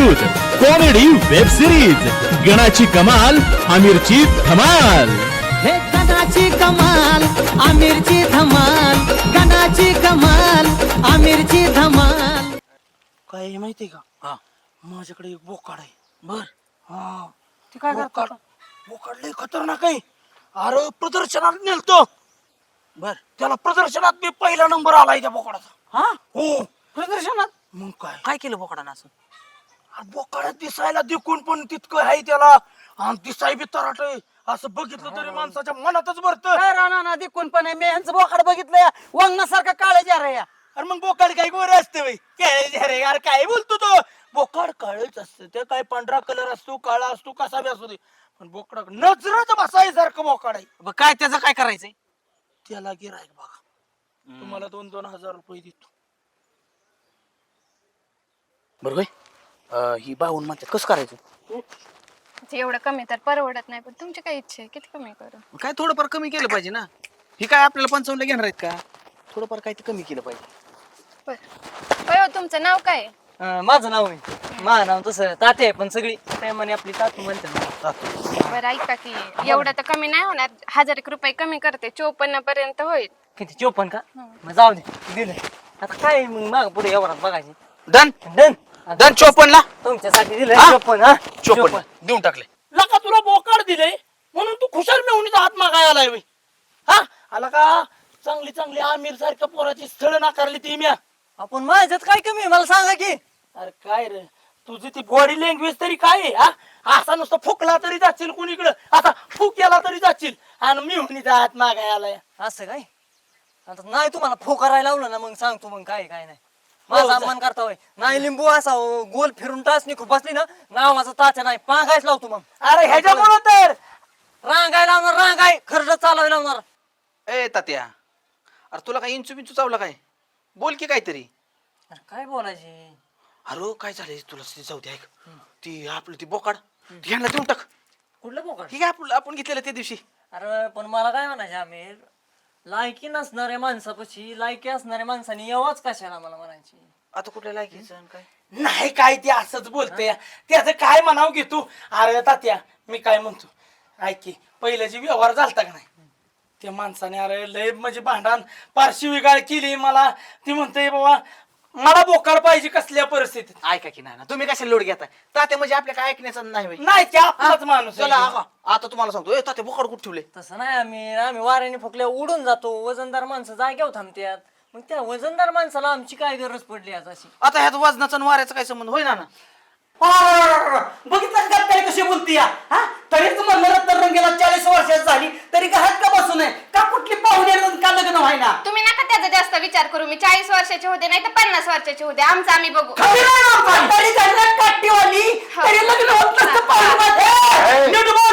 प्रस्तुत comedy web series गणाची कमाल आमिरची धमाल। हे गणाची कमाल आमिरची धमाल, गणाची कमाल आमिरची धमाल। काय माहिती का? हा, माझ्याकडे एक बोकाड आहे। बर हा, ते काय करतो? बोकाड लय खतरनाक आहे। अरे प्रदर्शनात नेलतो। बर त्याला प्रदर्शनात मी पहिला नंबर आलाय त्या बोकाडाचा। हा हो, प्रदर्शनात मग काय? काय केलं बोकडानं असं? अरे बोकाडात दिसायला दिकून पण तितकं आहे त्याला, आणि दिसाय बी तराट आहे। असं बघितलं तरी माणसाच्या मनातच भरतं। काय राहणार ना देखून पण आहे, मी यांचं बोकड बघितलंय वांगणासारखं काळं जार आहे। अरे मग बोकाड काय गोरे असते बाई? काय यार काय बोलतो तो? बोकाड काळच असतं, ते काय पांढरा कलर असतो, काळा असतो, कसा बी असतो ते, पण बोकडा नजरच बसायसारखं बोकाड आहे। काय त्याचं काय करायचंय? त्याला गिरायक बघा, तुम्हाला 2-2 हजार रुपये देतो। बरोबर ही बाहून म्हणतात कसं करायचं? ते एवढं कमी तर परवडत नाही, पण तुमची काय इच्छा आहे किती कमी करू? काय थोडंफार कमी केलं पाहिजे ना। ही काय आपल्याला 55 घेणार आहेत का? थोडंफार काय ते कमी केलं पाहिजे। बर होय हो, तुमचं नाव काय आहे? माझं नाव आहे, माझं नाव तसं ताते आहे, पण सगळी प्रेमाने आपली तातू म्हणतात। बरं ऐका की एवढं तर कमी नाही होणार, 1000 रुपये कमी करते, 54 पर्यंत होईल। किती 54 का? मग जाऊ दे, दिलं आता काय मग माग पुढे एवढाच बघायचे। डन डन डन 54 ला तुमच्यासाठी दिलं हा? 54 हा 54 देऊन टाकले। लका तुला बोकाड दिले म्हणून तू खुशाल मेहुणीचा हात मागाय आलाय बाई? हा, आला का? चांगली चांगली आमिर सारख्या पोराची स्थळ नाकारली ती म्या। आपण माझ्यात काय कमी आहे मला सांगा की? अरे काय रे, तुझी ती बॉडी लँग्वेज तरी काय आहे? हा, असा नुसतं फुकला तरी जाशील कुणीकडं, असा फुक केला तरी जाशील, आणि मेहुणीचा हात मागाय आलाय। असं काय? आता नाही तुम्हाला फो करायला लावलं ना, मग सांगतो मग काय काय नाही। माझा अपमान करता होय? नाही लिंबू असा गोल फिरून टाचणी खूप बसली ना, नावाचा तात्या नाही पांगायच लावतो मग। अरे ह्याच्यामुळं तर रांगाय लावणार, रांगाय खर्च चालवायला लावणार। ए तात्या, अरे तुला काय इंचू बिंचू चावला काय? बोल की काहीतरी। अरे काय बोलायचे? अरे काय झालंय तुला? जाऊ दे, ऐक, ती आपलं ती बोकाड ह्यांना देऊन टाक। कुठलं बोकड? ठीक आहे, आपण घेतलेलं त्या दिवशी। अरे पण मला काय म्हणायचं आमिर, लायकी नसणाऱ्या माणसापाशी लायकी असणाऱ्या माणसाने यावाच कशाला मला म्हणायची? आता कुठल्या लायकीचं आणि काय? नाही, काय ते असंच बोलतोय, त्याचं काय म्हणाव घे तू। अरे तात्या, मी काय म्हणतो ऐक की, पहिलं जे व्यवहार झालता का नाही, त्या माणसाने अरे लय म्हणजे भांडण पारशी विगाळ केली मला। ती म्हणते बाबा मला बोकाड पाहिजे कसल्या परिस्थितीत। ऐका की नाही ना, तुम्ही कशाला लोड घेताय? तात्या म्हणजे आपल्या काय ऐकण्याचं नाही बाई। नाही, त्या आपलाच माणूस आहे. चला आता तुम्हाला सांगतो, ए तात्या बोकाड कुठे ठेवले? तसं नाही आम्ही वाऱ्याने फुकल्या उडून जातो, वजनदार माणसं जाग्यावर थांबतात, मग त्या वजनदार माणसाला आमची काय गरज पडली आज अशी? आता ह्यात वजनाचा आणि वाऱ्याचा काय संबंध होय ना? बघितलं का काय कशी बोलती या? हा, तरीच म्हणलं रत्नरंगीला 40 वर्षाची झाली तरी घरात का बसू नये का? कुठली पाहुणे का लग्न व्हायना? तुम्ही नका त्याचा जास्त विचार करू, मी 40 वर्षाचे होते नाही तर 50 वर्षाचे होते, आमचं आम्ही बघू। खरी नाही आमचा. तरी झाली काठीवाली, तरी लग्न होत नसतं पाहुणे माझे. नीट बोल.